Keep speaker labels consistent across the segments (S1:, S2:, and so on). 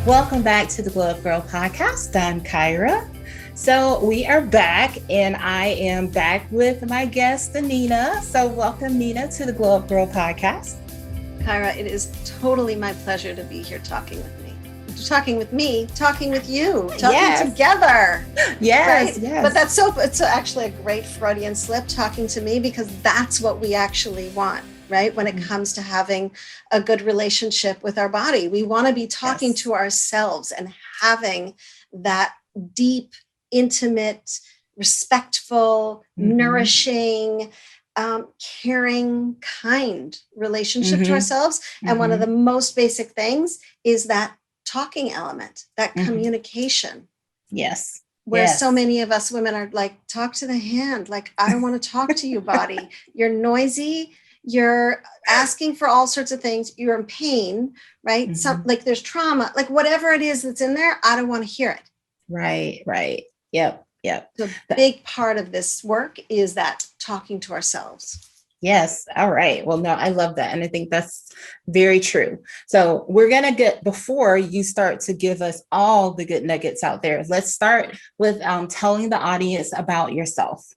S1: Welcome back to the Glow Up Girl podcast. I'm Kyra. So we are back, and I am back with my guest, Nina. So welcome, Nina, to the Glow Up Girl podcast.
S2: Kyra, it is totally my pleasure to be here talking with me, talking with you, talking together.
S1: Yes,
S2: right?
S1: yes.
S2: But it's actually a great Freudian slip, talking to me, because that's what we actually want, right? When it comes to having a good relationship with our body, we want to be talking to ourselves and having that deep, intimate, respectful, nourishing, caring, kind relationship to ourselves. And one of the most basic things is that talking element, that communication.
S1: Yes.
S2: Where so many of us women are like, talk to the hand. Like, I want to talk to you, body. You're noisy. You're asking for all sorts of things. You're in pain, right? Like there's trauma, like whatever it is that's in there, I don't want to hear it.
S1: Right. Yep.
S2: The big part of this work is that talking to ourselves.
S1: Yes. All right. Well, no, I love that. And I think that's very true. So we're going to get, before you start to give us all the good nuggets out there, let's start with telling the audience about yourself.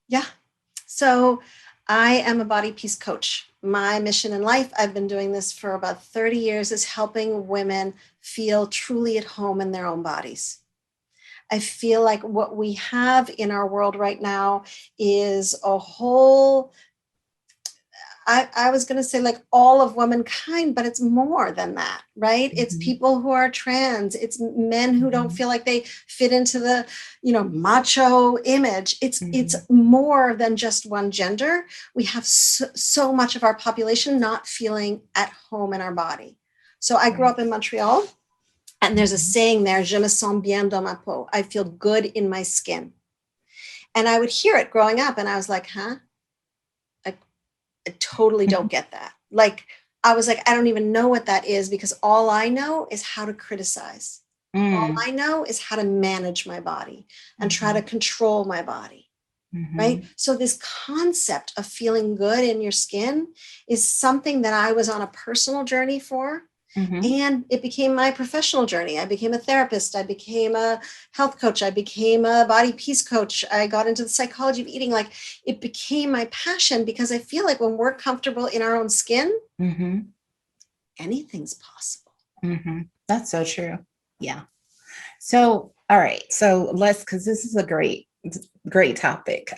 S2: Yeah. So I am a body peace coach. My mission in life, I've been doing this for about 30 years, is helping women feel truly at home in their own bodies. I feel like what we have in our world right now is a whole, I was going to say like all of womankind, but it's more than that, right? It's people who are trans. It's men who don't feel like they fit into the, macho image. It's more than just one gender. We have so much of our population not feeling at home in our body. So I grew up in Montreal, and there's a saying there, je me sens bien dans ma peau. I feel good in my skin. And I would hear it growing up, and I was like, huh? I totally don't get that. Like, I was like, I don't even know what that is, because all I know is how to criticize. All I know is how to manage my body and try to control my body. Right? So this concept of feeling good in your skin is something that I was on a personal journey for. And it became my professional journey. I became a therapist. I became a health coach. I became a body peace coach. I got into the psychology of eating. Like, it became my passion, because I feel like when we're comfortable in our own skin, anything's possible.
S1: That's so true. Yeah. So, all right. So because this is a great topic.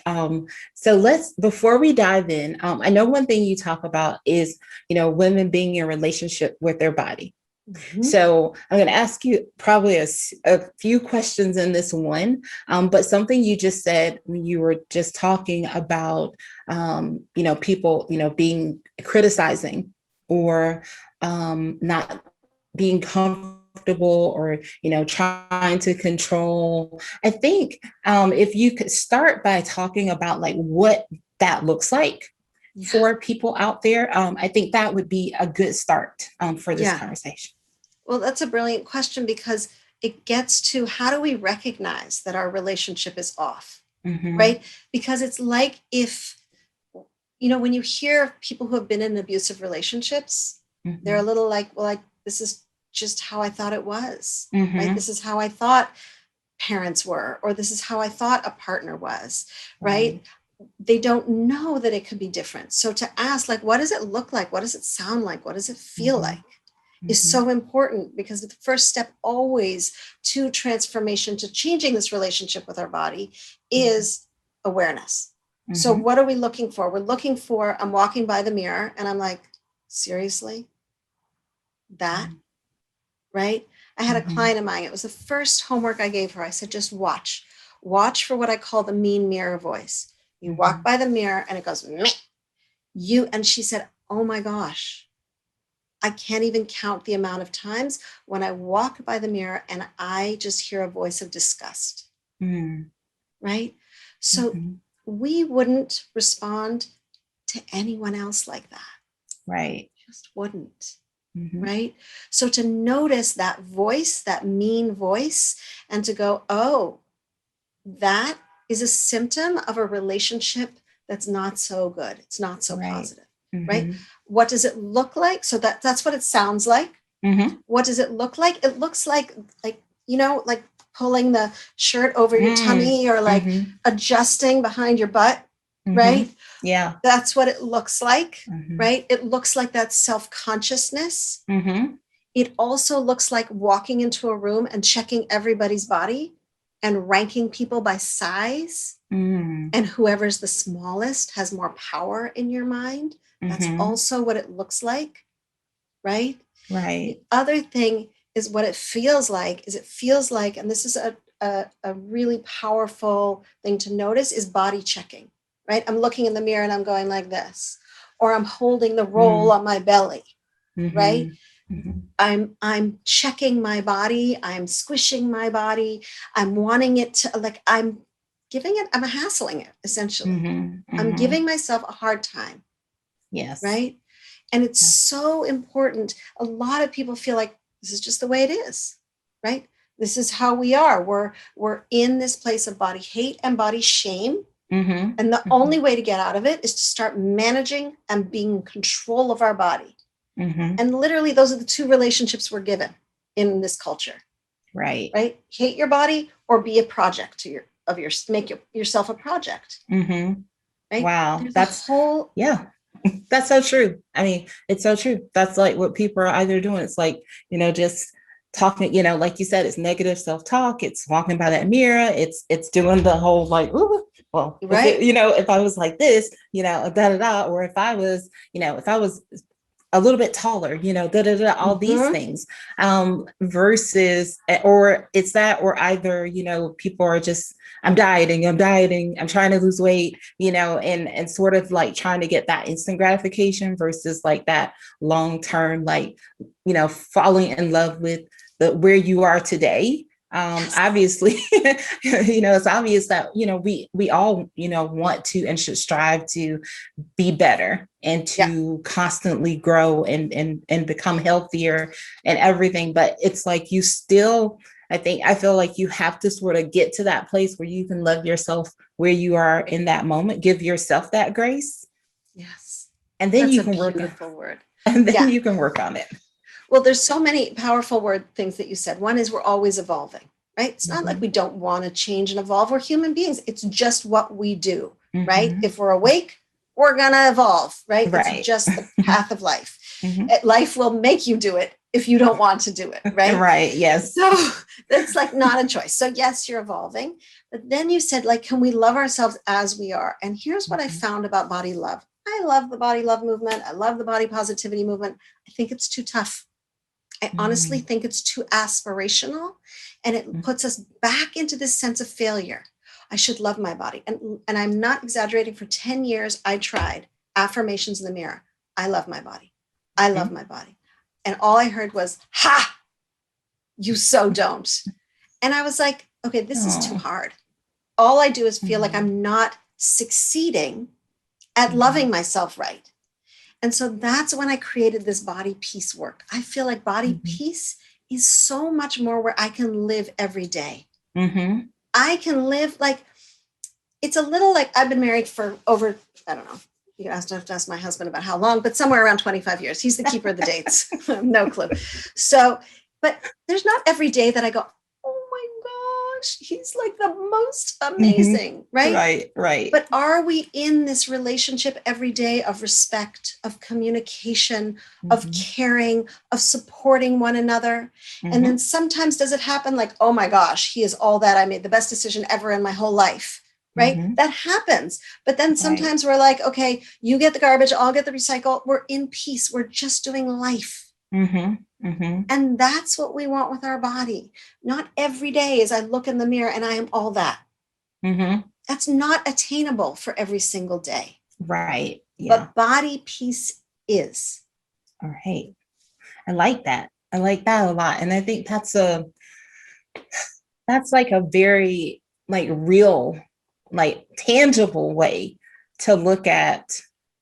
S1: So before we dive in, I know one thing you talk about is, women being in relationship with their body. So I'm going to ask you probably a few questions in this one, but something you just said when you were just talking about, people, being criticizing or not being comfortable, or trying to control. I think if you could start by talking about like what that looks like for people out there, I think that would be a good start for this conversation.
S2: Well, that's a brilliant question, because it gets to, how do we recognize that our relationship is off, right? Because it's like, if when you hear people who have been in abusive relationships, they're a little like, well, this is just how I thought it was, right? This is how I thought parents were, or this is how I thought a partner was, right? They don't know that it could be different. So to ask, like, what does it look like? What does it sound like? What does it feel like? Is so important, because the first step always to transformation, to changing this relationship with our body, is awareness. So what are we looking for? We're looking for, I'm walking by the mirror and I'm like, seriously? That? Right? I had a client of mine. It was the first homework I gave her. I said, just watch for what I call the mean mirror voice. You walk by the mirror and it goes, meh. And she said, oh my gosh, I can't even count the amount of times when I walk by the mirror and I just hear a voice of disgust. Right? So we wouldn't respond to anyone else like that.
S1: Right.
S2: Just wouldn't. Right? So to notice that voice, that mean voice, and to go, oh, that is a symptom of a relationship that's not so good. It's not so positive. Right? What does it look like? So that's what it sounds like.
S1: Mm-hmm.
S2: What does it look like? It looks like, like pulling the shirt over your tummy, or like
S1: Mm-hmm.
S2: adjusting behind your butt,
S1: Mm-hmm.
S2: right?
S1: Yeah.
S2: That's what it looks like,
S1: Mm-hmm.
S2: right? It looks like that self-consciousness.
S1: Mm-hmm.
S2: It also looks like walking into a room and checking everybody's body and ranking people by size.
S1: Mm-hmm.
S2: And whoever's the smallest has more power in your mind. That's
S1: Mm-hmm.
S2: also what it looks like, right?
S1: Right.
S2: The other thing is what it feels like, and this is a really powerful thing to notice, is body checking, right? I'm looking in the mirror and I'm going like this, or I'm holding the roll on my belly, right?
S1: Mm-hmm. Mm-hmm.
S2: I'm checking my body, I'm squishing my body, I'm wanting it to, like, I'm hassling it, essentially.
S1: Mm-hmm.
S2: I'm
S1: Mm-hmm.
S2: giving myself a hard time,
S1: Yes.
S2: right? And it's
S1: Yeah.
S2: so important. A lot of people feel like this is just the way it is, right? This is how we are. We're in this place of body hate and body shame.
S1: Mm-hmm.
S2: And the
S1: Mm-hmm.
S2: only way to get out of it is to start managing and being in control of our body.
S1: Mm-hmm.
S2: And literally, those are the two relationships we're given in this culture,
S1: Right.
S2: right? Hate your body or be a project make yourself a project,
S1: Mm-hmm.
S2: right?
S1: Wow.
S2: There's a whole,
S1: Yeah. That's so true. I mean, it's so true. That's like what people are either doing. It's like, just talking, like you said, it's negative self-talk. It's walking by that mirror. It's doing the whole like, ooh, well,
S2: right?
S1: if I was like this, da da da, or if I was a little bit taller, da da da, all these
S2: Mm-hmm.
S1: things, versus, or it's that, or either, people are just, I'm dieting, I'm trying to lose weight, and sort of like trying to get that instant gratification versus like that long term, like, falling in love with where you are today.
S2: Yes.
S1: Obviously, it's obvious that, we all, want to and should strive to be better and
S2: Yeah.
S1: to constantly grow and become healthier and everything. But it's like you still, I feel like you have to sort of get to that place where you can love yourself where you are in that moment, give yourself that grace,
S2: Yes.
S1: and then
S2: That's
S1: you
S2: a
S1: can work
S2: beautiful word.
S1: and then
S2: Yeah.
S1: you can work on it.
S2: Well, there's so many powerful things that you said. One is we're always evolving, right? It's not like
S1: Mm-hmm.
S2: we don't want to change and evolve. We're human beings. It's just what we do, right?
S1: Mm-hmm.
S2: If we're awake, we're going to evolve, right? It's
S1: Right.
S2: just the path of life.
S1: Mm-hmm.
S2: Life will make you do it if you don't want to do it, right?
S1: Right. Yes.
S2: So that's like not a choice. So yes, you're evolving. But then you said, like, can we love ourselves as we are? And here's what I found about body love. I love the body love movement. I love the body positivity movement. I think it's too tough. I honestly think it's too aspirational, and it puts us back into this sense of failure. I should love my body. And I'm not exaggerating. For 10 years, I tried affirmations in the mirror. I love my body. I love my body. And all I heard was, ha, you so don't. And I was like, okay, this is too hard. All I do is feel like I'm not succeeding at loving myself right. And so that's when I created this body peace work. I feel like body peace is so much more where I can live every day.
S1: Mm-hmm.
S2: I can live like, it's a little like, I've been married for over, I don't know, you have to ask my husband about how long, but somewhere around 25 years. He's the keeper of the dates. No clue. So, but there's not every day that I go, oh my gosh, he's like the most amazing, right?
S1: Right.
S2: But are we in this relationship every day of respect, of communication, of caring, of supporting one another? And then sometimes does it happen like, oh my gosh, he is all that. I made the best decision ever in my whole life, right? That happens. But then sometimes we're like, okay, you get the garbage, I'll get the recycle. We're in peace. We're just doing life. And that's what we want with our body. Not every day as I look in the mirror and I am all that. That's not attainable for every single day.
S1: Right. Yeah.
S2: But body peace is.
S1: All right. I like that. I like that a lot. And I think that's like a very like real, like tangible way to look at,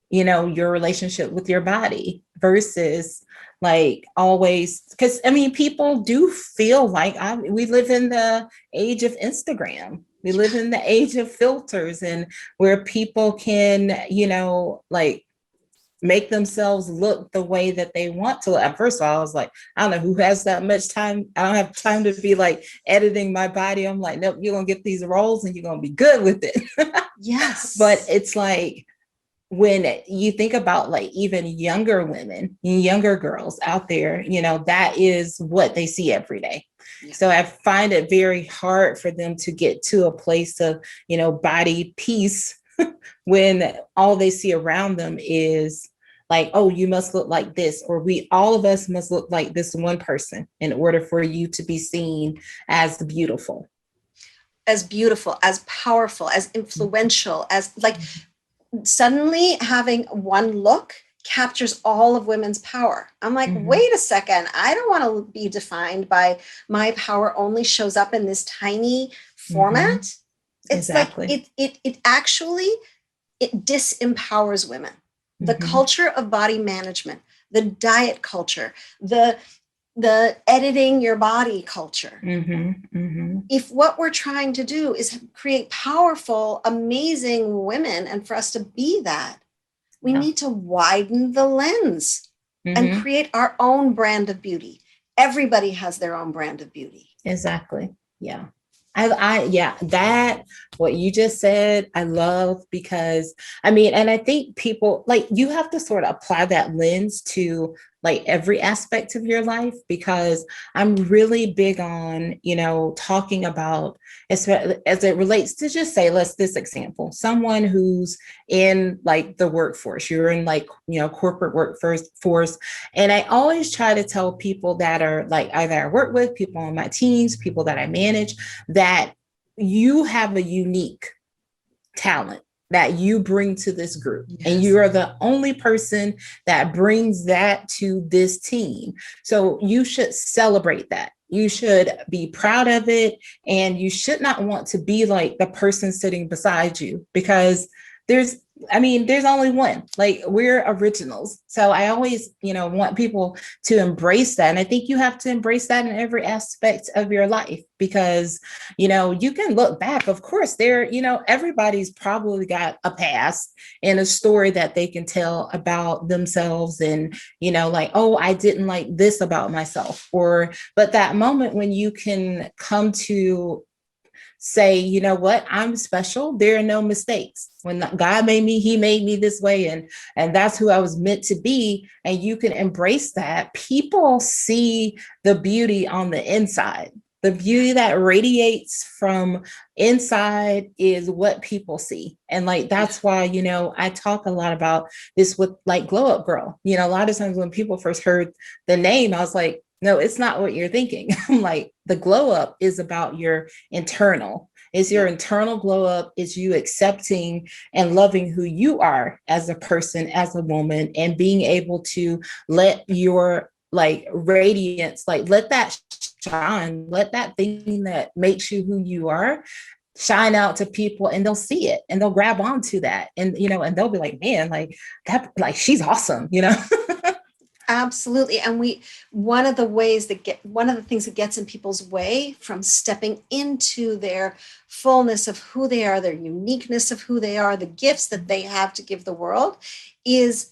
S1: your relationship with your body versus like always, because I mean, people do feel like we live in the age of Instagram. We live in the age of filters, and where people can, like make themselves look the way that they want to. At first of all, I was like, I don't know who has that much time. I don't have time to be like editing my body. I'm like, nope, you're gonna get these roles and you're gonna be good with it.
S2: Yes.
S1: But it's like, when you think about like even younger women, younger girls out there, that is what they see every day. Yeah. So I find it very hard for them to get to a place of, body peace when all they see around them is like, oh, you must look like this, or all of us must look like this one person in order for you to be seen as beautiful,
S2: as powerful, as influential, as like, suddenly having one look captures all of women's power. I'm like, wait a second. I don't want to be defined by my power only shows up in this tiny format. It's exactly. Like it actually, it disempowers women. The culture of body management, the diet culture, the editing your body culture. If what we're trying to do is create powerful, amazing women, and for us to be that, we need to widen the lens and create our own brand of beauty. Everybody has their own brand of beauty.
S1: Exactly. Yeah. That what you just said, I love, because and I think people, like, you have to sort of apply that lens to like every aspect of your life, because I'm really big on, talking about, as it relates to, just say, this example, someone who's in like the workforce, you're in like, corporate workforce. And I always try to tell people that are like, either I work with, people on my teams, people that I manage, that you have a unique talent that you bring to this group. Yes. And you are the only person that brings that to this team. So you should celebrate that. You should be proud of it. And you should not want to be like the person sitting beside you, because there's only one. Like, we're originals. So I always, want people to embrace that. And I think you have to embrace that in every aspect of your life, because, you can look back, of course, everybody's probably got a past and a story that they can tell about themselves. And, like, oh, I didn't like this about myself, but that moment when you can come to say, you know what, I'm special. There are no mistakes. When God made me, he made me this way. And that's who I was meant to be. And you can embrace that. People see the beauty on the inside. The beauty that radiates from inside is what people see. And like, that's why, I talk a lot about this with like Glow Up Girl. A lot of times when people first heard the name, I was like, no, it's not what you're thinking. I'm like, the glow up is about your internal. It's your internal glow up. Is you accepting and loving who you are as a person, as a woman, and being able to let your like radiance, like let that shine, let that thing that makes you who you are shine out to people, and they'll see it and they'll grab onto that. And, and they'll be like, man, like that, like she's awesome,
S2: Absolutely. And one of the things that gets in people's way from stepping into their fullness of who they are, their uniqueness of who they are, the gifts that they have to give the world, is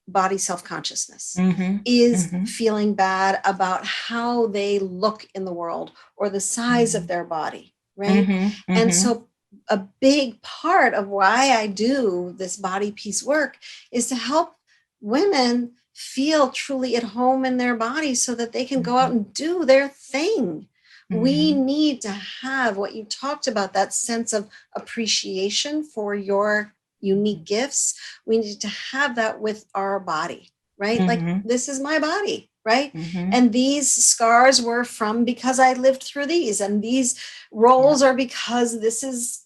S2: body self-consciousness, is feeling bad about how they look in the world or the size of their body, right? And so a big part of why I do this body peace work is to help women feel truly at home in their body so that they can go out and do their thing. We need to have what you talked about, that sense of appreciation for your unique gifts. We need to have that with our body, right? Like, this is my body, right? And these scars were from because I lived through these, and these roles are because this is,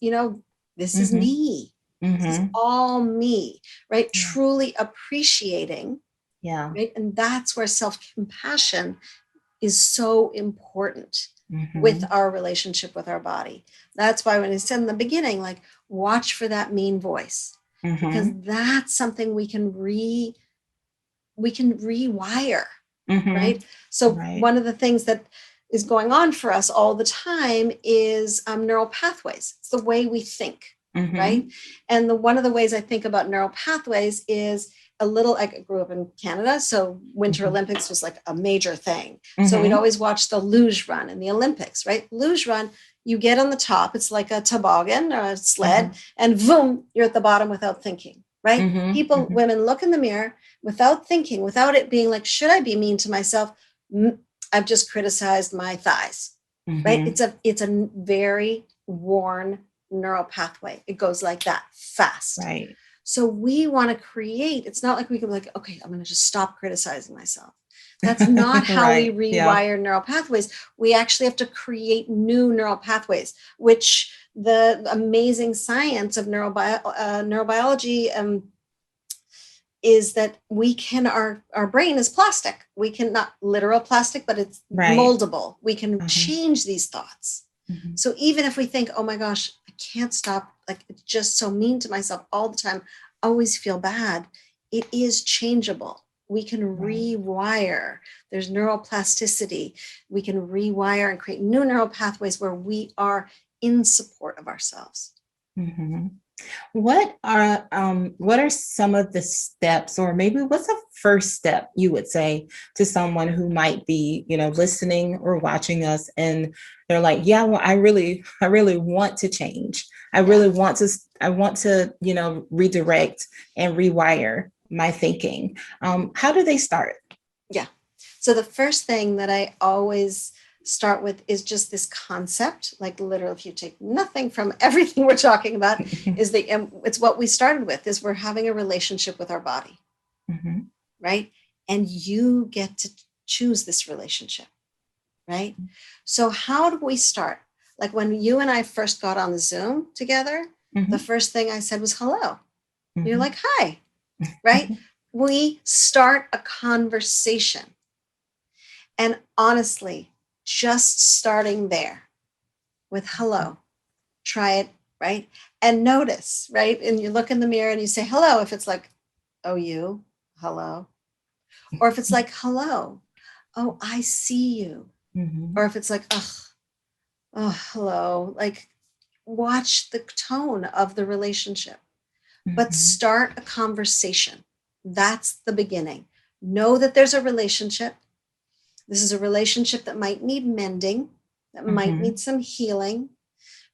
S2: this is me. This is all me, right? Yeah. Truly appreciating. Yeah. Right. And that's where self-compassion is so important with our relationship with our body. That's why when I said in the beginning, like, watch for that mean voice, because that's something we can rewire. Right. So one of the things that is going on for us all the time is neural pathways. It's the way we think. right? And one of the ways I think about neural pathways is I grew up in Canada, so Winter Olympics was like a major thing. So we'd always watch the luge run in the Olympics, right? Luge run, you get on the top, it's like a toboggan or a sled, and boom, you're at the bottom without thinking, right? Women look in the mirror without thinking, without it being like, should I be mean to myself? I've just criticized my thighs, right? It's a very worn neural pathway. It goes like that fast.
S1: Right.
S2: So we want to create, it's not like we can be like, okay, I'm going to just stop criticizing myself. That's not how we rewire neural pathways. We actually have to create new neural pathways, which the amazing science of neurobiology is that we can, our brain is plastic. We can, not literal plastic, but it's moldable. We can change these thoughts. So even if we think, oh my gosh, I can't stop, like it's just so mean to myself all the time, always feel bad, it is changeable. We can rewire. There's neuroplasticity. We can rewire and create new neural pathways where we are in support of ourselves.
S1: What are some of the steps, or maybe what's the first step you would say to someone who might be, listening or watching us, and they're like, yeah, well, I really want to change. I want to, redirect and rewire my thinking. How do they start? Yeah.
S2: So the first thing that I always start with is just this concept, like literally, if you take nothing from everything we're talking about, is it's what we started with, is we're having a relationship with our body, right? And you get to choose this relationship, right? So how do we start? Like when you and I first got on the Zoom together, the first thing I said was hello. You're like, hi, right? We start a conversation. And honestly, just starting there with hello, try it, right? And notice, right? And you look in the mirror and you say hello, if it's like, oh, you, hello. Or if it's like, hello, oh, I see you. Or if it's like, oh, hello, like watch the tone of the relationship, but start a conversation. That's the beginning. Know that there's a relationship. This is a relationship that might need mending, that might need some healing,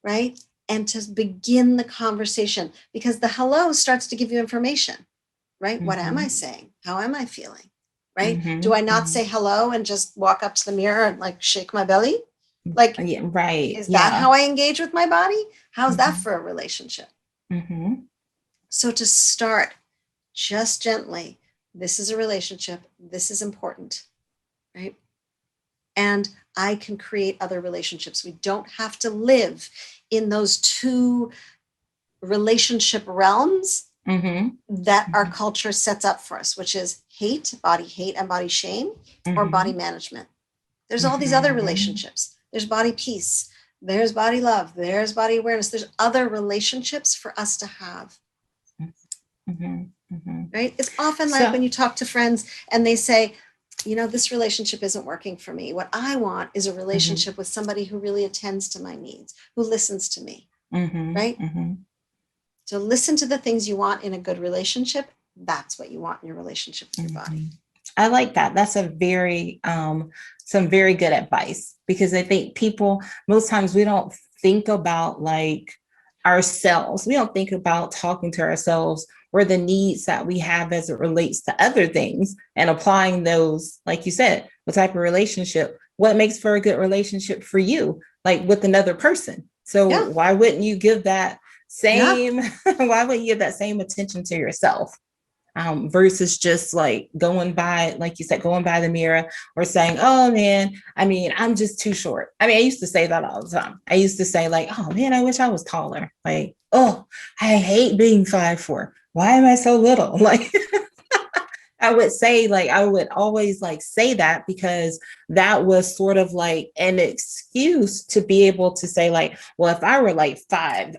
S2: right? And to begin the conversation, because the hello starts to give you information, right? What am I saying? How am I feeling, right? Do I not say hello and just walk up to the mirror and like shake my belly? Like, is that how I engage with my body? How's that for a relationship? So to start, just gently, this is a relationship. This is important, right? And I can create other relationships. We don't have to live in those two relationship realms that our culture sets up for us, which is hate and body shame, or body management. There's all these other relationships. There's body peace. There's body love. There's body awareness. There's other relationships for us to have. Right? It's often like when you talk to friends and they say, this relationship isn't working for me. What I want is a relationship with somebody who really attends to my needs, who listens to me, right? So listen to the things you want in a good relationship. That's what you want in your relationship with your body.
S1: I like that. That's a very, some very good advice, because I think people, most times we don't think about like ourselves. We don't think about talking to ourselves or the needs that we have as it relates to other things, and applying those, like you said, what type of relationship, what makes for a good relationship for you, like with another person. So why wouldn't you give that same, why wouldn't you give that same attention to yourself? Versus just like going by, like you said, going by the mirror or saying, oh man, I mean, I'm just too short. I mean, I used to say that all the time. I used to say like, oh man, I wish I was taller. Like, oh, I hate being 5'4". Why am I so little? Like, I would say, like, I would always like say that, because that was sort of like an excuse to be able to say like, well, if I were like 5'7"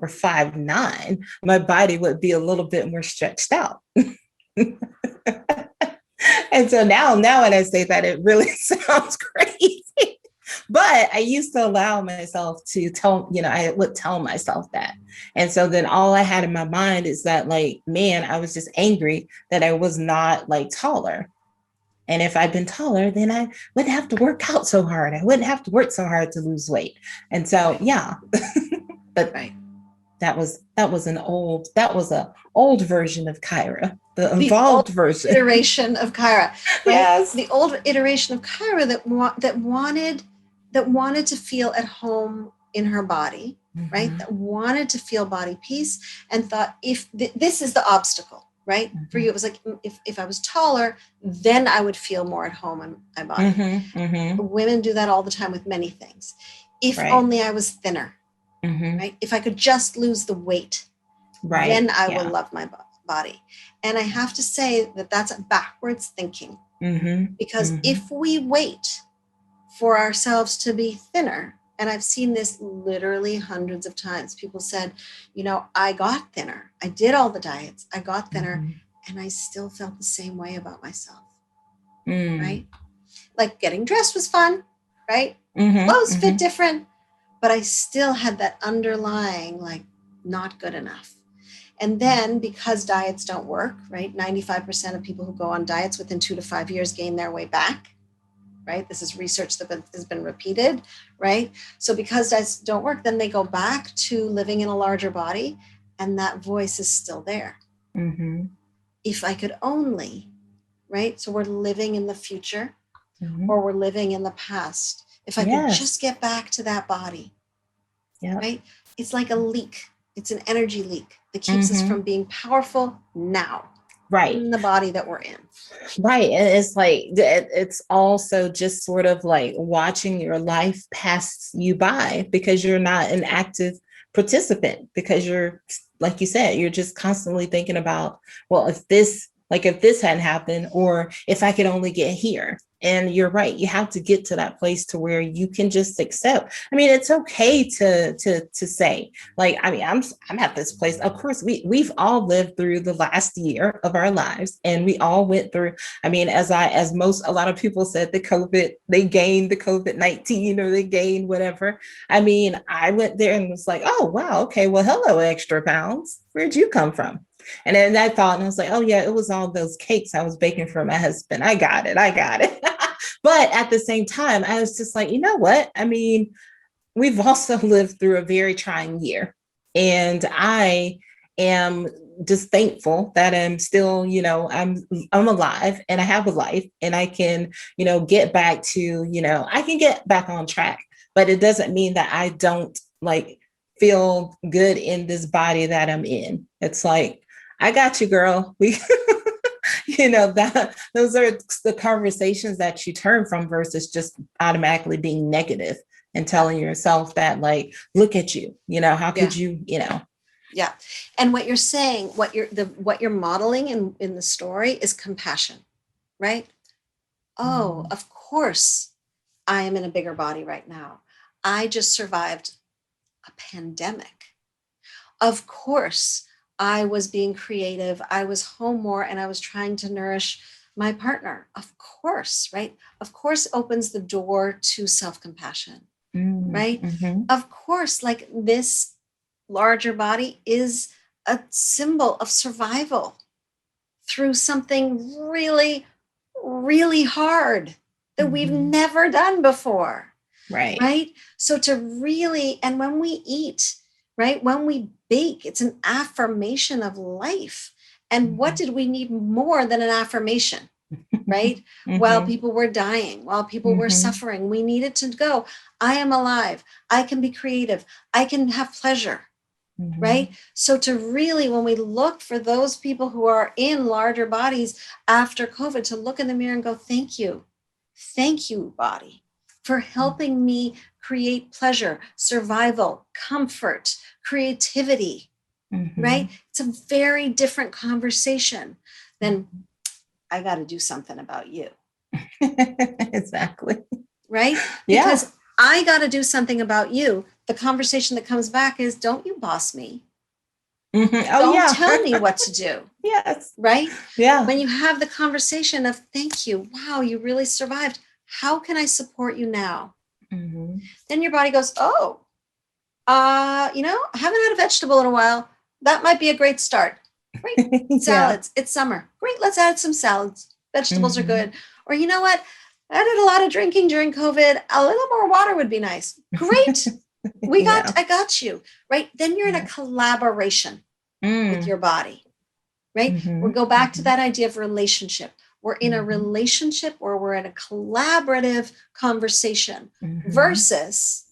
S1: or 5'9", my body would be a little bit more stretched out. And so now when I say that, it really sounds crazy. But I used to allow myself to tell, I would tell myself that. And so then all I had in my mind is that, like, man, I was just angry that I was not like taller. And if I'd been taller, then I wouldn't have to work out so hard. I wouldn't have to work so hard to lose weight. And so, yeah, but
S2: Right.
S1: that was a old version of Kyra, the
S2: The old
S1: evolved version.
S2: iteration of Kyra, right?
S1: Yes.
S2: The old iteration of Kyra that wanted to feel at home in her body, right? That wanted to feel body peace, and thought, if this is the obstacle, right? For you, it was like, if I was taller, then I would feel more at home in my body. Women do that all the time with many things. If only I was thinner, right? If I could just lose the weight, then I will love my body. And I have to say that that's a backwards thinking, because if we wait for ourselves to be thinner, and I've seen this literally hundreds of times, people said, I got thinner. I did all the diets. I got thinner, and I still felt the same way about myself, right? Like, getting dressed was fun, right? Clothes fit different, but I still had that underlying, like, not good enough. And then, because diets don't work, right? 95% of people who go on diets within 2 to 5 years gain their way back, right? This is research that has been repeated, right? So because diets don't work, then they go back to living in a larger body, and that voice is still there. If I could only, right? So we're living in the future, or we're living in the past. If I could just get back to that body, right? It's like a leak. It's an energy leak that keeps us from being powerful now, in the body that we're in.
S1: Right. And it's like, it's also just sort of like watching your life pass you by, because you're not an active participant, because you're, like you said, you're just constantly thinking about, well, if this hadn't happened, or if I could only get here. And you're right. You have to get to that place to where you can just accept. I mean, it's okay to say, like, I mean, I'm at this place. Of course, we've all lived through the last year of our lives, and we all went through. I mean, a lot of people said they gained the COVID-19, or they gained whatever. I mean, I went there and was like, oh wow, okay, well, hello, extra pounds. Where'd you come from? And then I thought, and I was like, oh yeah, it was all those cakes I was baking for my husband. I got it. But at the same time, I was just like, you know what? I mean, we've also lived through a very trying year. And I am just thankful that I'm still, I'm alive, and I have a life, and I can, get back to, I can get back on track. But it doesn't mean that I don't, like, feel good in this body that I'm in. It's like, I got you, girl. That those are the conversations that you turn from, versus just automatically being negative and telling yourself that, like, look at you, how could you.
S2: Yeah. And what you're saying, what you're modeling in the story is compassion, right? Oh, of course I am in a bigger body right now. I just survived a pandemic. Of course I was being creative. I was home more, and I was trying to nourish my partner. Of course, right? Of course opens the door to self-compassion, right? Of course, like, this larger body is a symbol of survival through something really, really hard that we've never done before. Right. So to really, and when we eat, right, when we bake, it's an affirmation of life. And what did we need more than an affirmation, right? While people were dying, while people were suffering, we needed to go, I am alive. I can be creative. I can have pleasure. Right. So to really, when we look for those people who are in larger bodies after COVID, to look in the mirror and go, thank you, body, for helping me create pleasure, survival, comfort, creativity, right? It's a very different conversation than, I got to do something about you.
S1: Exactly.
S2: Right?
S1: Yeah.
S2: Because I got to do something about you. The conversation that comes back is, don't you boss me. Don't tell me what to do.
S1: Yes.
S2: Right?
S1: Yeah.
S2: When you have the conversation of, thank you, wow, you really survived. How can I support you now? then your body goes, oh, I haven't had a vegetable in a while. That might be a great start. Great.
S1: Yeah.
S2: Salads. It's summer. Great. Let's add some salads. Vegetables are
S1: Mm-hmm.
S2: good. Or you know what? I did a lot of drinking during COVID. A little more water would be nice. Great.
S1: Yeah.
S2: I got you. Right. Then you're in a
S1: Yeah.
S2: collaboration with
S1: Mm.
S2: your body. Right. We'll
S1: Mm-hmm.
S2: go back to
S1: Mm-hmm.
S2: that idea of relationship. We're in a
S1: Mm-hmm.
S2: relationship where we're in a collaborative conversation
S1: Mm-hmm.
S2: versus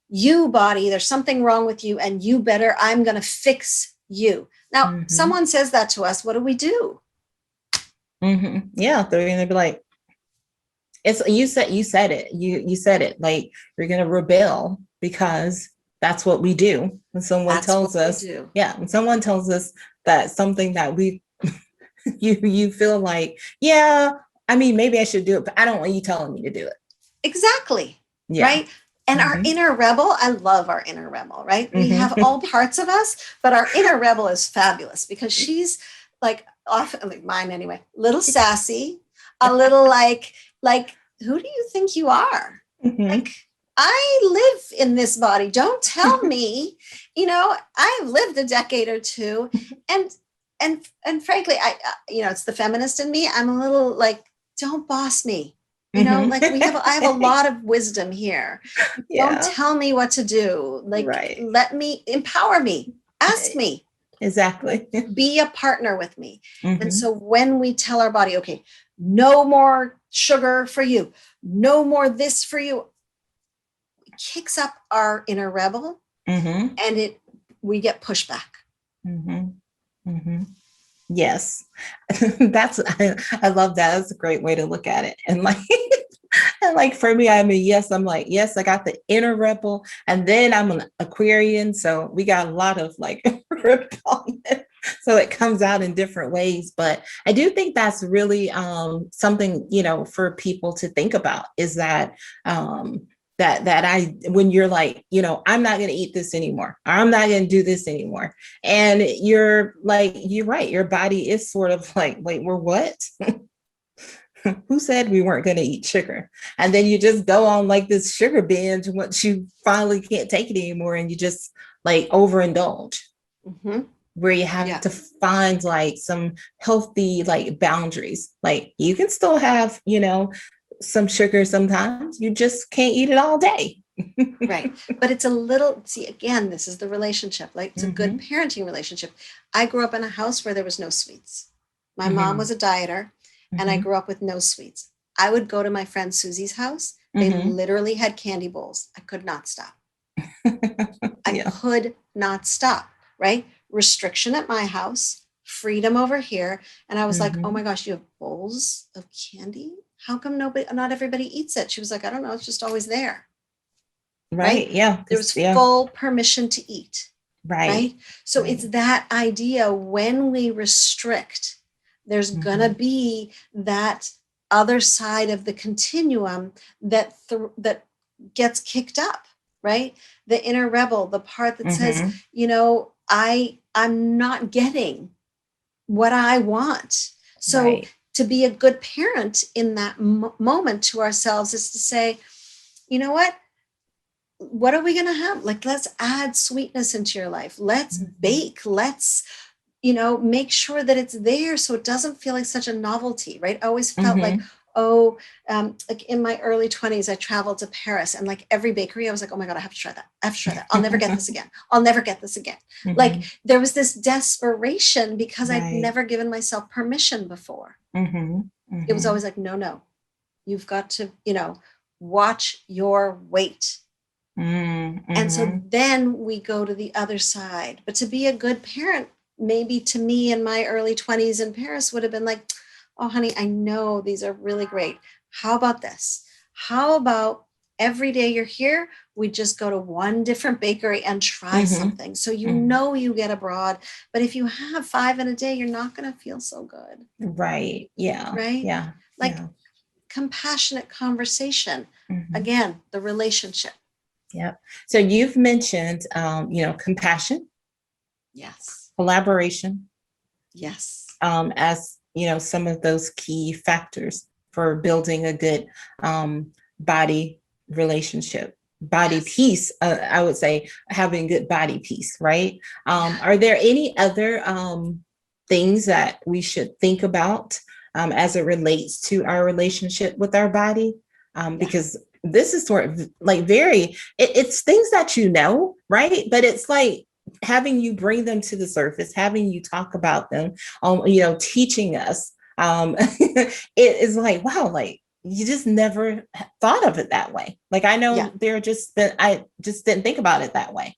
S2: you, body, there's something wrong with you and you better, I'm going to fix you. Now,
S1: Mm-hmm.
S2: someone says that to us. What do?
S1: Mm-hmm. Yeah, they're gonna be like, it's you said it. You said it. Like you're gonna rebel because that's what we do. When someone
S2: That's
S1: tells
S2: what we
S1: us,
S2: do.
S1: yeah, when someone tells us that something that we you feel like, yeah, I mean, maybe I should do it, but I don't want you telling me to do it.
S2: Exactly.
S1: Yeah.
S2: Right. And our
S1: Mm-hmm.
S2: inner rebel, I love our inner rebel, right? We have
S1: Mm-hmm.
S2: all parts of us, but our inner rebel is fabulous because she's like often, like mine anyway, little sassy, a little like, who do you think you are?
S1: Mm-hmm.
S2: Like, I live in this body. Don't tell me, I've lived a decade or two. And, and frankly, it's the feminist in me. I'm a little like, don't boss me. Like I have a lot of wisdom here. Don't
S1: Yeah.
S2: tell me what to do. Like,
S1: Right.
S2: let me empower me. Ask me,
S1: Exactly.
S2: be a partner with me. And
S1: Mm-hmm.
S2: so when we tell our body, okay, no more sugar for you, no more this for you, it kicks up our inner rebel
S1: Mm-hmm.
S2: and we get pushback.
S1: Mm-hmm. Mm-hmm. Yes. I love that. That's a great way to look at it. And like and like for me, I mean, yes, I'm like, yes, I got the inner rebel, and then I'm an Aquarian. So we got a lot of like rebellion. So it comes out in different ways. But I do think that's really something, for people to think about is that that I when you're like, I'm not going to eat this anymore. Or I'm not going to do this anymore. And you're like, you're right. Your body is sort of like, wait, we're what? Who said we weren't going to eat sugar? And then you just go on like this sugar binge once you finally can't take it anymore and you just like overindulge,
S2: Mm-hmm.
S1: where you have
S2: Yeah.
S1: to find like some healthy like boundaries. Like you can still have, some sugar sometimes. You just can't eat it all day.
S2: Right. But it's a little, see, again, this is the relationship. Like it's a good
S1: Mm-hmm.
S2: parenting relationship. I grew up in a house where there was no sweets. My mom
S1: Mm-hmm.
S2: was a dieter and I
S1: Mm-hmm.
S2: grew up with no sweets. I would go to my friend Susie's house. They
S1: Mm-hmm.
S2: literally had candy bowls. I could not stop. I
S1: Yeah.
S2: could not stop, right? Restriction at my house, freedom over here. And I was like, oh
S1: Mm-hmm.
S2: my gosh, you have bowls of candy? How come not everybody eats it? She was like, I don't know. It's just always there, right?
S1: Right. Yeah.
S2: There was
S1: Yeah.
S2: full permission to eat,
S1: Right.
S2: right? So it's
S1: Right.
S2: that idea when we restrict, there's gonna
S1: Mm-hmm.
S2: be that other side of the continuum that gets kicked up, right? The inner rebel, the part that says,
S1: Mm-hmm.
S2: I'm not getting what I want. So
S1: Right.
S2: to be a good parent in that moment to ourselves is to say, you know what are we going to have? Like, let's add sweetness into your life. Let's
S1: Mm-hmm.
S2: bake. Let's, make sure that it's there so it doesn't feel like such a novelty, right? I always felt like,
S1: Mm-hmm.
S2: oh, like in my early 20s, I traveled to Paris and like every bakery, I was like, oh my God, I have to try that. I have to try that. I'll never get this again. I'll never get this again. Like
S1: Mm-hmm.
S2: there was this desperation because I'd
S1: Right.
S2: never given myself permission before.
S1: Mm-hmm.
S2: It was
S1: Mm-hmm.
S2: always like, no, you've got to, watch your weight. And so
S1: Mm-hmm.
S2: then we go to the other side. But to be a good parent, maybe to me in my early 20s in Paris would have been like, oh, honey, I know these are really great. How about this? How about every day you're here, we just go to one different bakery and try
S1: Mm-hmm.
S2: something. So
S1: Mm-hmm.
S2: you get abroad. But if you have 5 in a day, you're not going to feel so good.
S1: Right. Yeah.
S2: Right?
S1: Yeah.
S2: Like
S1: Yeah.
S2: compassionate conversation.
S1: Mm-hmm.
S2: Again, the relationship.
S1: Yep. So you've mentioned, compassion,
S2: Yes.
S1: collaboration,
S2: Yes.
S1: as some of those key factors for building a good body relationship, body
S2: Yes.
S1: peace. I would say having good body peace, right? Are there any other things that we should think about as it relates to our relationship with our body?
S2: Yeah.
S1: Because this is sort of like it's things that right? But it's like having you bring them to the surface, having you talk about them, teaching us. It is like, wow, like you just never thought of it that way. Like I
S2: Yeah.
S1: know I just didn't think about it that way.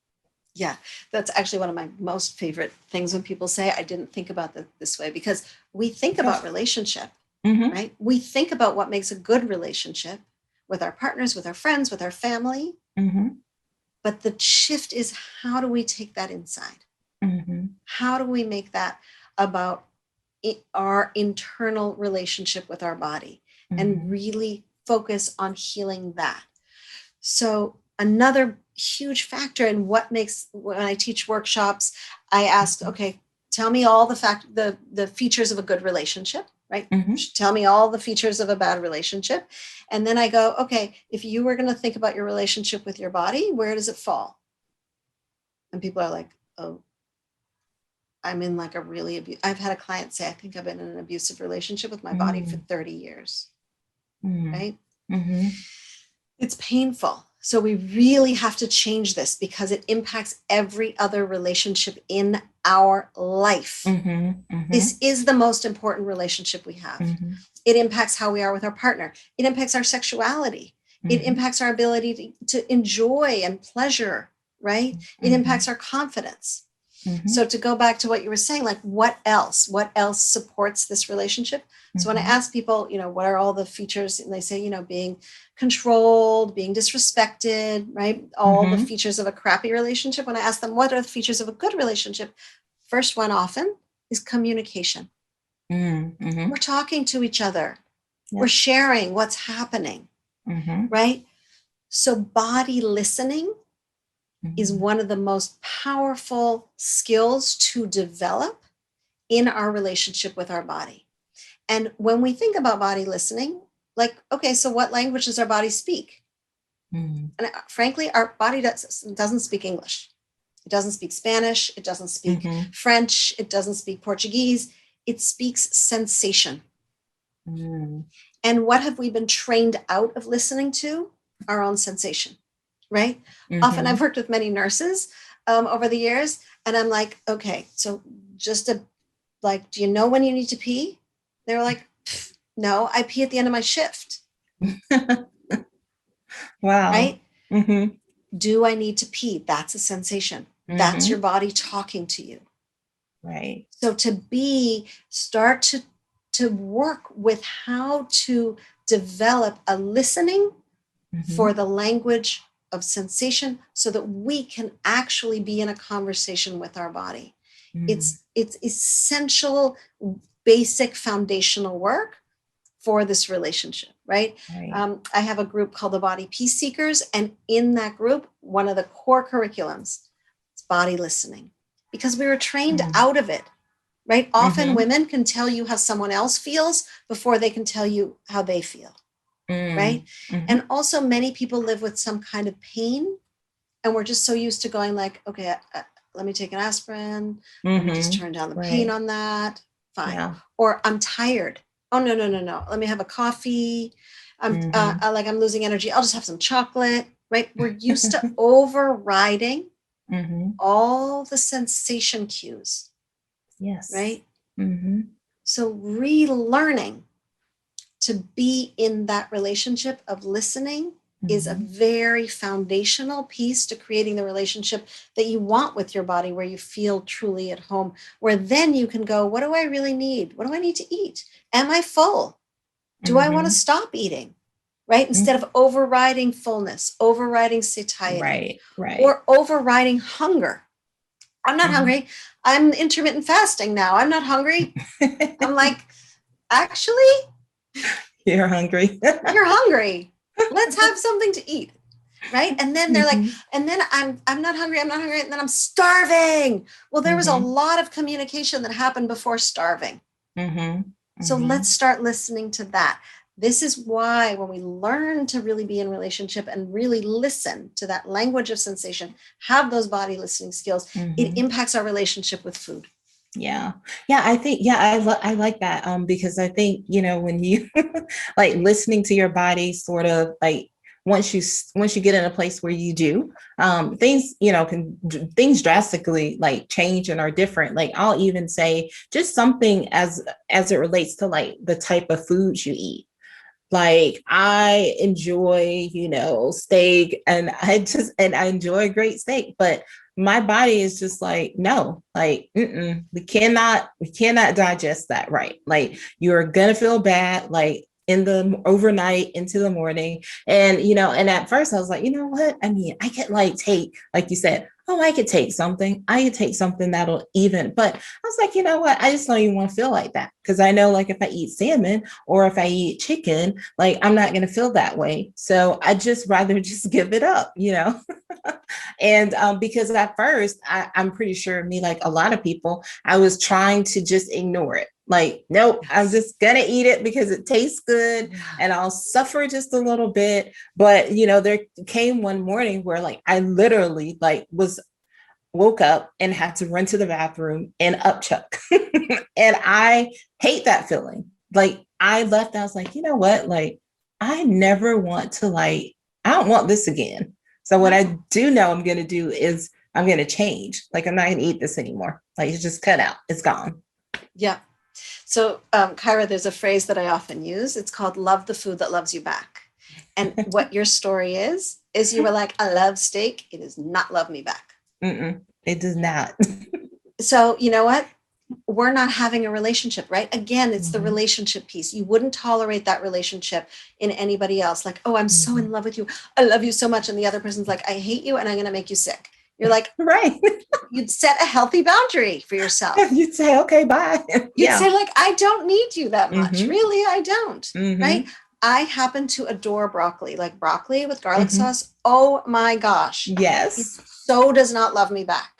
S2: Yeah. That's actually one of my most favorite things when people say, I didn't think about it this way, because we think about relationship,
S1: Mm-hmm.
S2: right? We think about what makes a good relationship with our partners, with our friends, with our family.
S1: Mm-hmm.
S2: But the shift is, how do we take that inside?
S1: Mm-hmm.
S2: How do we make that about our internal relationship with our body and
S1: Mm-hmm.
S2: really focus on healing that? So another huge factor in what makes, when I teach workshops, I ask, okay, tell me all the features of a good relationship, right?
S1: Mm-hmm.
S2: Tell me all the features of a bad relationship. And then I go, okay, if you were going to think about your relationship with your body, where does it fall? And people are like, oh, I'm in like a really I've had a client say, I think I've been in an abusive relationship with my body for 30 years, right?
S1: Mm-hmm.
S2: It's painful. So we really have to change this because it impacts every other relationship in our life.
S1: Mm-hmm. Mm-hmm.
S2: This is the most important relationship we have.
S1: Mm-hmm.
S2: It impacts how we are with our partner. It impacts our sexuality. It impacts our ability to enjoy and pleasure, right? It impacts our confidence.
S1: Mm-hmm.
S2: So to go back to what you were saying, like what else supports this relationship? So when I ask people, what are all the features? And they say, being controlled, being disrespected, right? All the features of a crappy relationship. When I ask them, what are the features of a good relationship? First one often is communication.
S1: Mm-hmm.
S2: We're talking to each other.
S1: Yep.
S2: We're sharing what's happening, right? So body listening is one of the most powerful skills to develop in our relationship with our body. And when we think about body listening, like, okay, so what language does our body speak? And frankly, our body doesn't speak English. It doesn't speak Spanish. It doesn't speak French. It doesn't speak Portuguese. It speaks sensation. And what have we been trained out of listening to? Our own sensation, right? Often I've worked with many nurses over the years, and I'm like, okay, so just do you know when you need to pee? They were like, no, I pee at the end of my shift.
S1: Wow.
S2: Right? Do I need to pee? That's a sensation. That's your body talking to you.
S1: Right.
S2: So start to work with how to develop a listening for the language of sensation so that we can actually be in a conversation with our body. It's essential, basic foundational work for this relationship, right? I have a group called the Body Peace Seekers, and in that group, one of the core curriculums is body listening, because we were trained out of it, right? Often women can tell you how someone else feels before they can tell you how they feel, right? And also many people live with some kind of pain, and we're just so used to going like, okay, let me take an aspirine. Let me just turn down the pain on that. Fine. Yeah. Or I'm tired. Oh, no. Let me have a coffee. I'm losing energy. I'll just have some chocolate, right? We're used to overriding all the sensation cues.
S1: Yes.
S2: Right? So relearning to be in that relationship of listening is a very foundational piece to creating the relationship that you want with your body, where you feel truly at home, where then you can go, what do I really need? What do I need to eat? Am I full? Do I want to stop eating? Right? Instead of overriding fullness, overriding satiety, or overriding hunger. I'm not hungry. I'm intermittent fasting now. I'm not hungry. I'm like, actually,
S1: you're hungry.
S2: You're hungry. Let's have something to eat. Right. And then they're like, and then I'm not hungry. I'm not hungry. And then I'm starving. Well, there was a lot of communication that happened before starving. So let's start listening to that. This is why when we learn to really be in relationship and really listen to that language of sensation, have those body listening skills, it impacts our relationship with food.
S1: Yeah. Yeah. I think, yeah, I like that. Because I think, when you like listening to your body sort of like, once you get in a place where you do, things, things drastically like change and are different. Like I'll even say just something as it relates to like the type of foods you eat. Like I enjoy, steak, and I enjoy great steak, but my body is just like, no, like, we cannot digest that, right? Like you're gonna feel bad, like in the overnight into the morning. And at first I was like, you know what? I mean, I could like take, like you said, oh, I could take something that'll even, but I was like, you know what? I just don't even want to feel like that. Cause I know like if I eat salmon or if I eat chicken, like I'm not going to feel that way. So I just rather just give it up. And because at first I'm pretty sure me, like a lot of people, I was trying to just ignore it. Like, nope, I'm just gonna eat it because it tastes good and I'll suffer just a little bit. But there came one morning where like I literally like was woke up and had to run to the bathroom and upchuck. And I hate that feeling. Like I left, I was like, you know what? Like I never want to I don't want this again. So what I do know I'm going to do is I'm going to change. Like I'm not going to eat this anymore. Like it's just cut out. It's gone.
S2: Yeah. So, Kyra, there's a phrase that I often use. It's called love the food that loves you back. And what your story is you were like, I love steak. It does not love me back.
S1: It does not.
S2: So you know what? We're not having a relationship, right? Again, it's the relationship piece. You wouldn't tolerate that relationship in anybody else. Like, oh, I'm so in love with you. I love you so much. And the other person's like, I hate you and I'm going to make you sick. You're like,
S1: right.
S2: You'd set a healthy boundary for yourself.
S1: You'd say, okay, bye.
S2: You'd say like, I don't need you that much. Really, I don't. Right. I happen to adore broccoli, like broccoli with garlic sauce. Oh my gosh.
S1: Yes.
S2: It so does not love me back.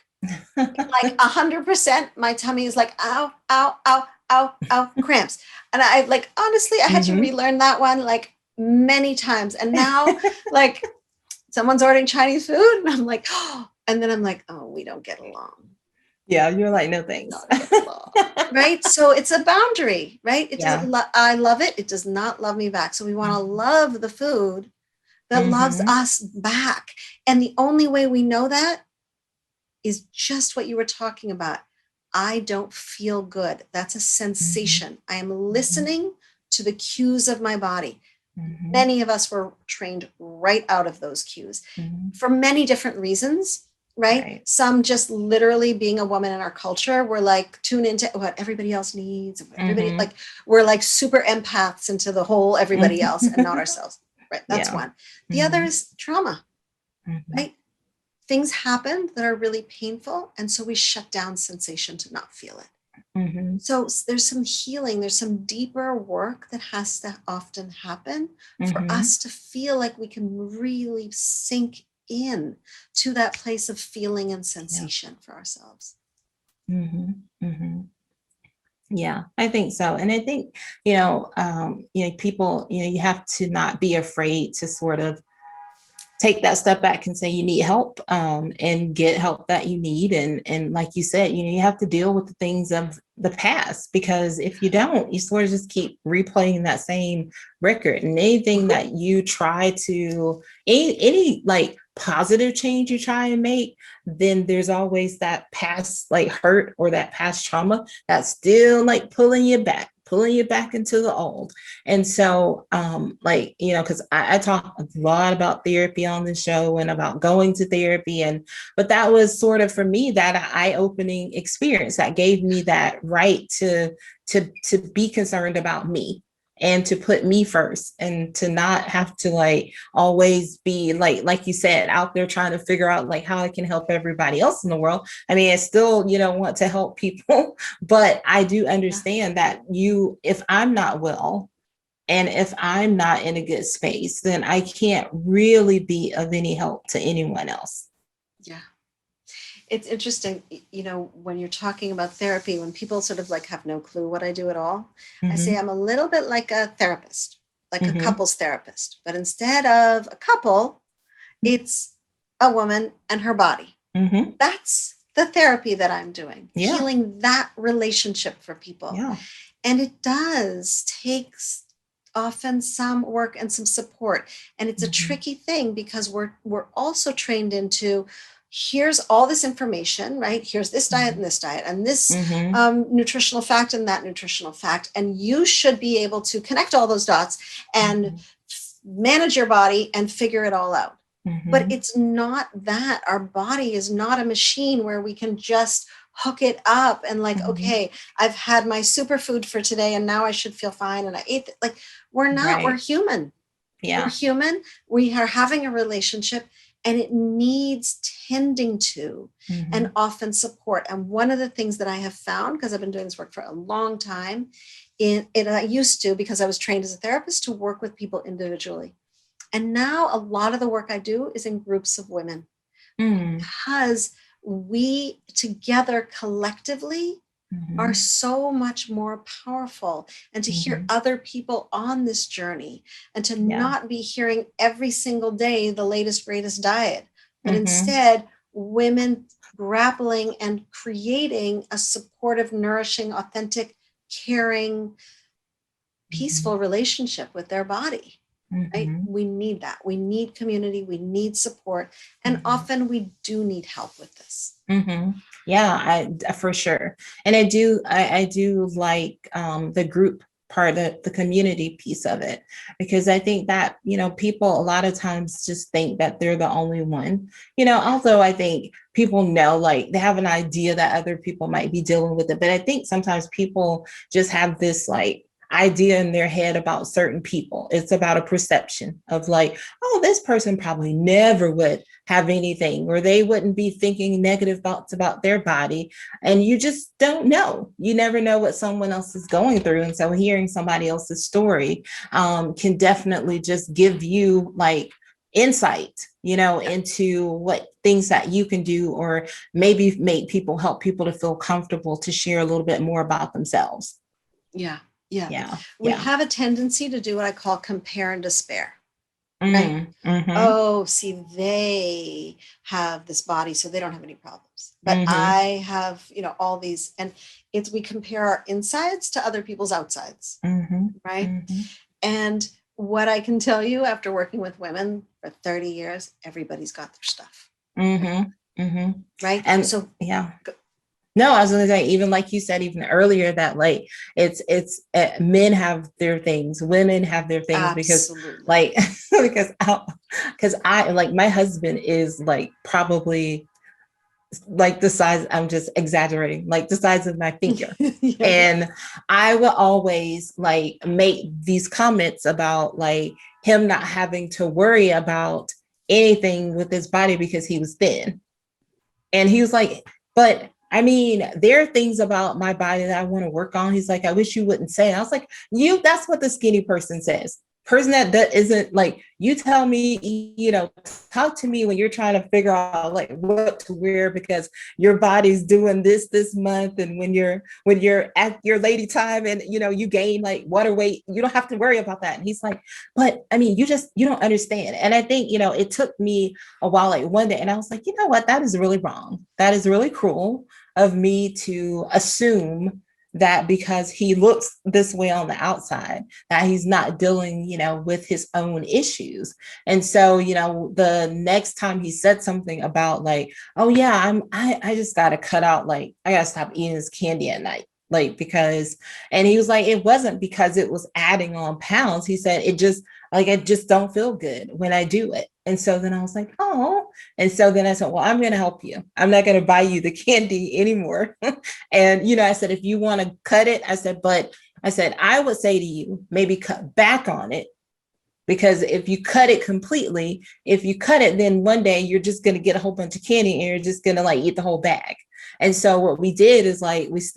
S2: Like 100%, my tummy is like, ow, ow, ow, ow, ow, cramps. And I like, honestly, I had to relearn that one like many times. And now like someone's ordering Chinese food and I'm like, oh, and then I'm like, oh, we don't get along.
S1: Yeah, you're like, no thanks.
S2: Right? So it's a boundary, right? It doesn't I love it. It does not love me back. So we want to love the food that loves us back. And the only way we know that is just what you were talking about. I don't feel good. That's a sensation. I am listening to the cues of my body. Many of us were trained right out of those cues for many different reasons, right? Some just literally being a woman in our culture, we're like tune into what everybody else needs. Everybody like we're like super empaths into the whole everybody else and not ourselves. Right. That's one. The other is trauma, right? Things happen that are really painful. And so we shut down sensation to not feel it. So there's some healing, there's some deeper work that has to often happen for us to feel like we can really sink in to that place of feeling and sensation for ourselves.
S1: Yeah, I think so. And I think, people, you have to not be afraid to sort of take that step back and say you need help, and get help that you need. And like you said, you have to deal with the things of the past, because if you don't, you sort of just keep replaying that same record. And anything that you try to, any like positive change you try and make, then there's always that past like hurt or that past trauma that's still like pulling you back into the old. And so because I talk a lot about therapy on the show and about going to therapy, but that was sort of for me that eye-opening experience that gave me that right to be concerned about me and to put me first, and to not have to like always be like you said, out there trying to figure out like how I can help everybody else in the world. I mean, I still, want to help people, but I do understand that if I'm not well, and if I'm not in a good space, then I can't really be of any help to anyone else.
S2: Yeah. It's interesting, when you're talking about therapy, when people sort of like have no clue what I do at all, I say I'm a little bit like a therapist. like a couples therapist. But instead of a couple, it's a woman and her body. That's the therapy that I'm doing, healing that relationship for people. And it does takes often some work and some support. And it's a tricky thing because we're also trained into, here's all this information, right? Here's this diet and this nutritional fact and that nutritional fact. And you should be able to connect all those dots and manage your body and figure it all out. But it's not that. Our body is not a machine where we can just hook it up and like, okay, I've had my superfood for today and now I should feel fine. And I ate it. Like, we're not, we're human. We're human. We are having a relationship and it needs tending to and often support. And one of the things that I have found, because I've been doing this work for a long time, I used to, because I was trained as a therapist, to work with people individually. And now a lot of the work I do is in groups of women because we together collectively are so much more powerful. And to hear other people on this journey and to not be hearing every single day the latest, greatest diet, but instead women grappling and creating a supportive, nourishing, authentic, caring, peaceful relationship with their body. Right? We need that. We need community. We need support. And often we do need help with this.
S1: Yeah, for sure. And I do like the group part of the community piece of it, because I think that, people a lot of times just think that they're the only one, although I think people know, like they have an idea that other people might be dealing with it. But I think sometimes people just have this like idea in their head about certain people. It's about a perception of like, oh, this person probably never would have anything, or they wouldn't be thinking negative thoughts about their body. And you just don't know. You never know what someone else is going through. And so hearing somebody else's story can definitely just give you like insight, into what things that you can do, or maybe help people to feel comfortable to share a little bit more about themselves.
S2: We have a tendency to do what I call compare and despair. Right? Oh, see, they have this body, so they don't have any problems. But I have, all these, and we compare our insides to other people's outsides. Right? And what I can tell you after working with women for 30 years, everybody's got their stuff. Right?
S1: And so, no, I was going to say, even like you said, even earlier, that like it's men have their things, women have their things. Absolutely. because I like, my husband is like probably like the size, I'm just exaggerating, like the size of my finger. And I will always like make these comments about like him not having to worry about anything with his body because he was thin. And he was like, but I mean, there are things about my body that I want to work on. He's like, I wish you wouldn't say it. I was like, that's what the skinny person says. Person that isn't like, you tell me, talk to me when you're trying to figure out like what to wear because your body's doing this month. And when you're at your lady time and, you gain like water weight, you don't have to worry about that. And he's like, but I mean, you don't understand. And I think, it took me a while, like one day, and I was like, you know what, that is really wrong. That is really cruel of me to assume that because he looks this way on the outside, that he's not dealing, with his own issues. And so, the next time he said something about like, oh yeah, I just got to cut out, like, I got to stop eating this candy at night. Like, because, and he was like, it wasn't because it was adding on pounds. He said, it just like, I just don't feel good when I do it. And so then I was like, oh, and so then I said, well, I'm going to help you. I'm not going to buy you the candy anymore. And, I said, if you want to cut it, I said, I would say to you, maybe cut back on it. Because if you cut it completely, then one day you're just going to get a whole bunch of candy and you're just going to like eat the whole bag. And so what we did is like, this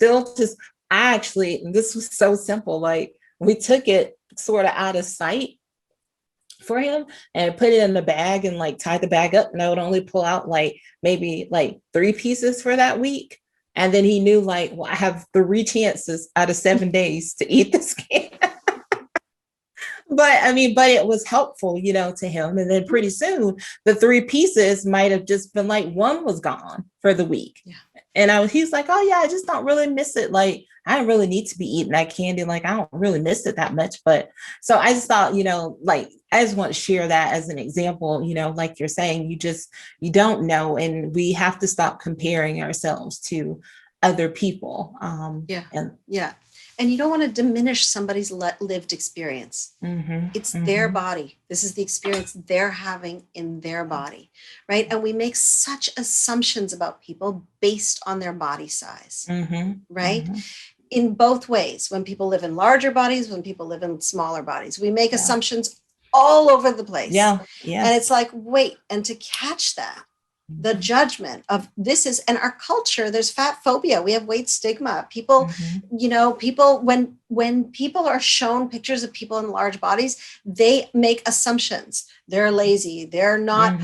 S1: was so simple. Like we took it sort of out of sight for him and put it in the bag and like tied the bag up, and I would only pull out like maybe like 3 pieces for that week. And then he knew like, well, I have 3 chances out of 7 days to eat this candy. but it was helpful, to him. And then pretty soon the 3 pieces might have just been like one was gone for the week.
S2: Yeah.
S1: And he's like, oh yeah, I just don't really miss it. Like, I don't really need to be eating that candy. Like, I don't really miss it that much. But so I just thought, like, I just want to share that as an example, like you're saying, you don't know. And we have to stop comparing ourselves to other people.
S2: And you don't want to diminish somebody's lived experience.
S1: Mm-hmm,
S2: it's their body. This is the experience they're having in their body, right? And we make such assumptions about people based on their body size, right?
S1: Mm-hmm.
S2: In both ways, when people live in larger bodies, when people live in smaller bodies, we make assumptions all over the place.
S1: Yeah.
S2: And it's like, wait, and to catch that, the judgment of this is, and our culture, there's fat phobia. We have weight stigma. People, people, when people are shown pictures of people in large bodies, they make assumptions. They're lazy. They're not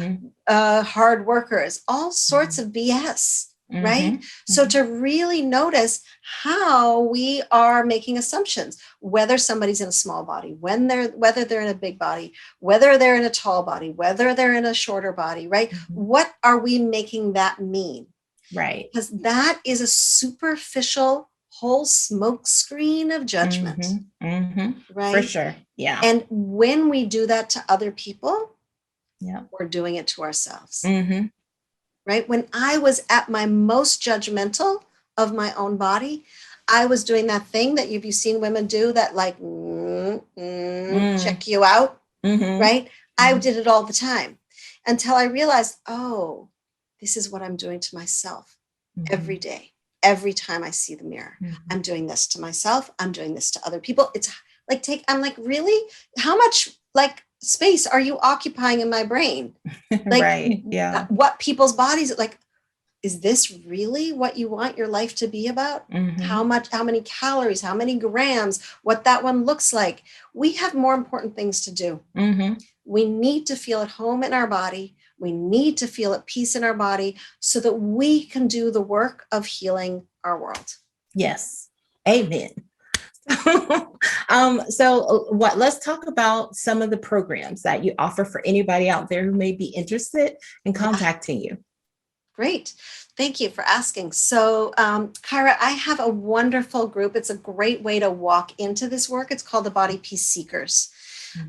S2: hard workers, all sorts of BS. Right? So to really notice how we are making assumptions, whether somebody's in a small body, whether they're in a big body, whether they're in a tall body, whether they're in a shorter body, right? What are we making that mean?
S1: Right.
S2: Because that is a superficial whole smoke screen of judgment. Right?
S1: For sure. Yeah.
S2: And when we do that to other people, we're doing it to ourselves. Right? When I was at my most judgmental of my own body, I was doing that thing that you've seen women do, that like, check you out, right? I did it all the time until I realized, oh, this is what I'm doing to myself every day. Every time I see the mirror, I'm doing this to myself. I'm doing this to other people. It's like, I'm like, really? How much like space are you occupying in my brain? Like,
S1: right. Yeah.
S2: What people's bodies, like, is this really what you want your life to be about? How many calories, how many grams, what that one looks like? We have more important things to do. We need to feel at home in our body. We need to feel at peace in our body so that we can do the work of healing our world.
S1: Yes. Amen. Let's talk about some of the programs that you offer for anybody out there who may be interested in contacting you.
S2: Great. Thank you for asking. So, Kyra, I have a wonderful group. It's a great way to walk into this work. It's called the Body Peace Seekers.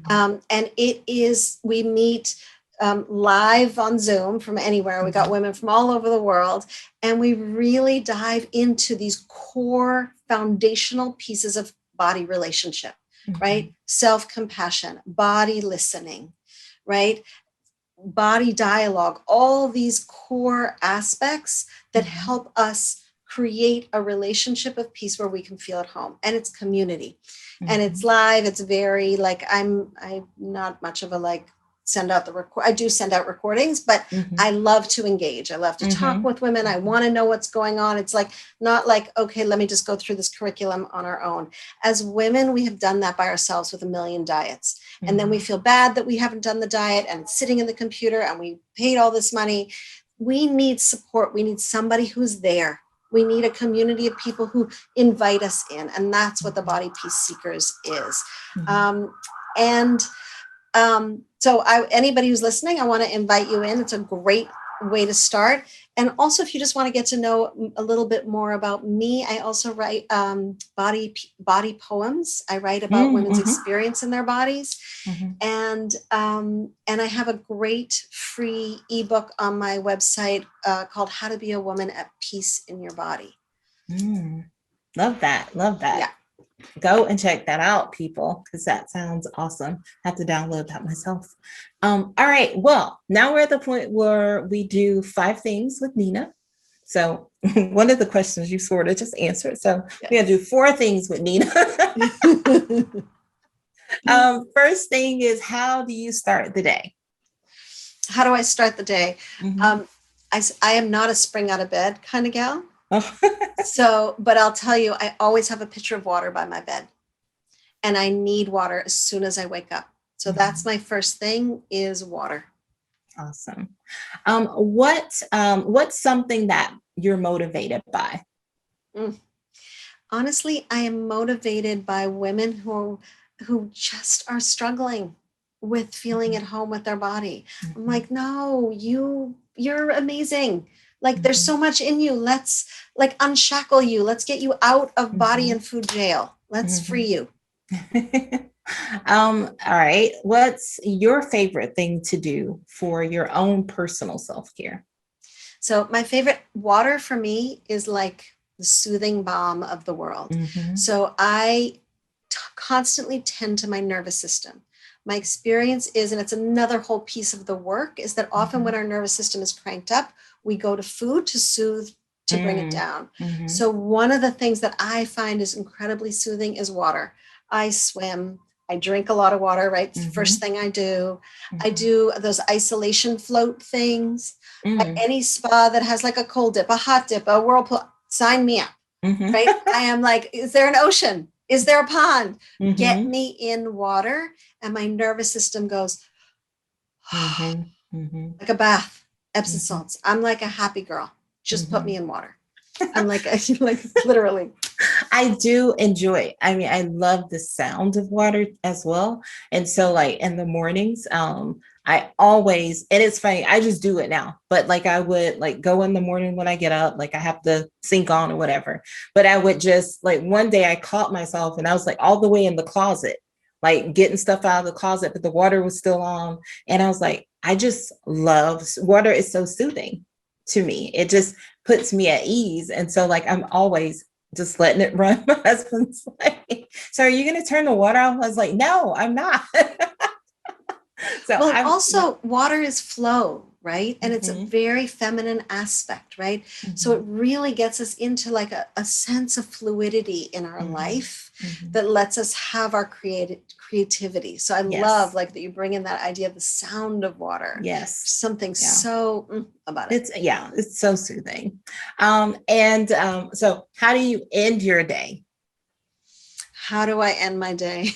S2: And we meet live on Zoom from anywhere. We got women from all over the world, and we really dive into these core foundational pieces of body relationship, right? Self-compassion, body listening, right? Body dialogue, all these core aspects that help us create a relationship of peace where we can feel at home. And it's community, and it's live. It's very like, I'm not much of a like send out I do send out recordings, but I love to engage. I love to talk with women. I want to know what's going on. It's like, not like, okay, let me just go through this curriculum on our own. As women, we have done that by ourselves with a million diets. And then we feel bad that we haven't done the diet, and it's sitting in the computer, and we paid all this money. We need support. We need somebody who's there. We need a community of people who invite us in. And that's what the Body Peace Seekers is. So anybody who's listening, I want to invite you in. It's a great way to start. And also, if you just want to get to know a little bit more about me, I also write body poems. I write about women's experience in their bodies. And I have a great free ebook on my website called How to Be a Woman at Peace in Your Body.
S1: Love that.
S2: Yeah.
S1: Go and check that out, people, because that sounds awesome. I have to download that myself. All right. Well, now we're at the point where we do 5 things with Nina. So one of the questions you sort of just answered. So we're going to do 4 things with Nina. First thing is, how do you start the day?
S2: How do I start the day? I am not a spring out of bed kind of gal. But I'll tell you, I always have a pitcher of water by my bed, and I need water as soon as I wake up. So that's my first thing, is water.
S1: Awesome. What's something that you're motivated by?
S2: Honestly, I am motivated by women who who just are struggling with feeling at home with their body. I'm like, no, you're amazing. Like there's so much in you. Let's like unshackle you. Let's get you out of body and food jail. Let's free you.
S1: All right. What's your favorite thing to do for your own personal self-care?
S2: So my favorite water for me is like the soothing balm of the world. So I constantly tend to my nervous system. My experience is, and it's another whole piece of the work, is that often when our nervous system is cranked up, we go to food to soothe, to bring it down. So one of the things that I find is incredibly soothing is water. I swim. I drink a lot of water, right? First thing I do. I do those isolation float things. Any spa that has like a cold dip, a hot dip, a whirlpool, sign me up, right? I am like, is there an ocean? Is there a pond? Get me in water. And my nervous system goes like a bath, Epsom salts. I'm like a happy girl. Just put me in water. I'm like literally.
S1: I do enjoy. I mean, I love the sound of water as well. And so like in the mornings, I always, and it's funny, I just do it now, but like I would like go in the morning when I get up, like I have the sink on or whatever, but I would just like one day I caught myself and I was like all the way in the closet, like getting stuff out of the closet, but the water was still on. And I was like, I just love water. Is so soothing to me. It just puts me at ease. And so like, I'm always just letting it run. My husband's like, so are you going to turn the water off? I was like, no, I'm not. So
S2: well, also water is flow, right? And it's a very feminine aspect, right? So it really gets us into like a sense of fluidity in our life that lets us have our creativity. So I love like that you bring in that idea of the sound of water.
S1: Yes.
S2: Something so about it.
S1: It's so soothing. So how do you end your day?
S2: How do I end my day?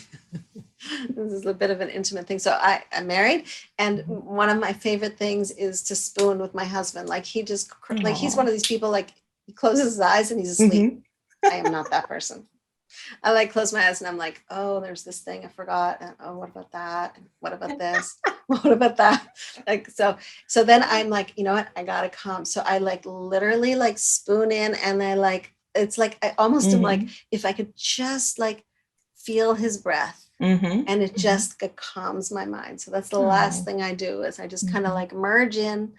S2: This is a bit of an intimate thing. So I'm married, and one of my favorite things is to spoon with my husband. Like he just, like he's one of these people, like he closes his eyes and he's asleep. I am not that person. I like close my eyes and I'm like, oh, there's this thing I forgot. And oh, what about that? And what about this? What about that? Like, so then I'm like, you know what? I gotta come. So I like literally like spoon in and I like, it's like, I almost am like, if I could just like feel his breath. And it just calms my mind. So that's the last thing I do is I just kind of like merge in,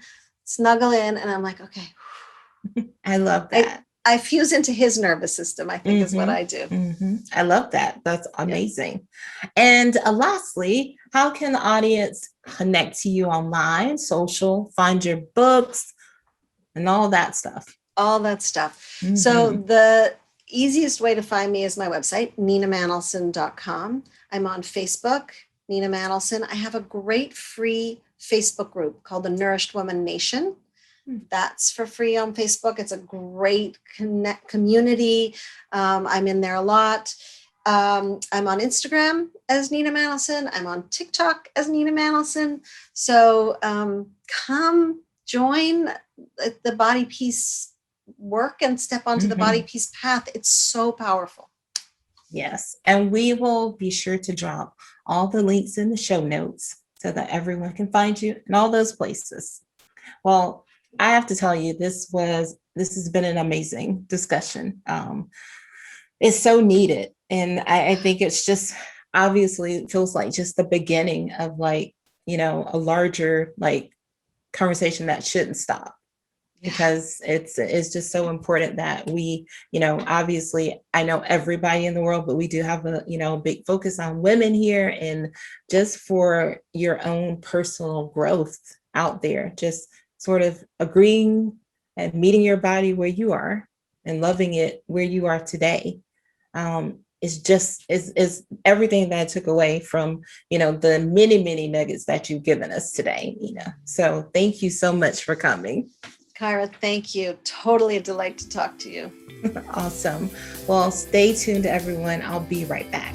S2: snuggle in, and I'm like, okay.
S1: I love that.
S2: I fuse into his nervous system, I think is what I do.
S1: I love that. That's amazing. And lastly, how can the audience connect to you online, social, find your books, and all that stuff?
S2: All that stuff. So the easiest way to find me is my website, ninamanolson.com. I'm on Facebook, Nina Manolson. I have a great free Facebook group called the Nourished Woman Nation. That's for free on Facebook. It's a great community. I'm in there a lot. I'm on Instagram as Nina Manolson. I'm on TikTok as Nina Manolson. So come join the Body Peace work and step onto the Body Peace path. It's so powerful.
S1: Yes. And we will be sure to drop all the links in the show notes so that everyone can find you in all those places. Well, I have to tell you, this has been an amazing discussion. It's so needed. And I think it's just, obviously it feels like just the beginning of like, you know, a larger like conversation that shouldn't stop. Because it's just so important that we, you know, obviously I know everybody in the world, but we do have a, you know, big focus on women here, and just for your own personal growth out there, just sort of agreeing and meeting your body where you are and loving it where you are today. Is everything that I took away from, you know, the many nuggets that you've given us today, Nina. So thank you so much for coming.
S2: Kyra, thank you. Totally a delight to talk to you.
S1: Awesome. Well, stay tuned, everyone. I'll be right back.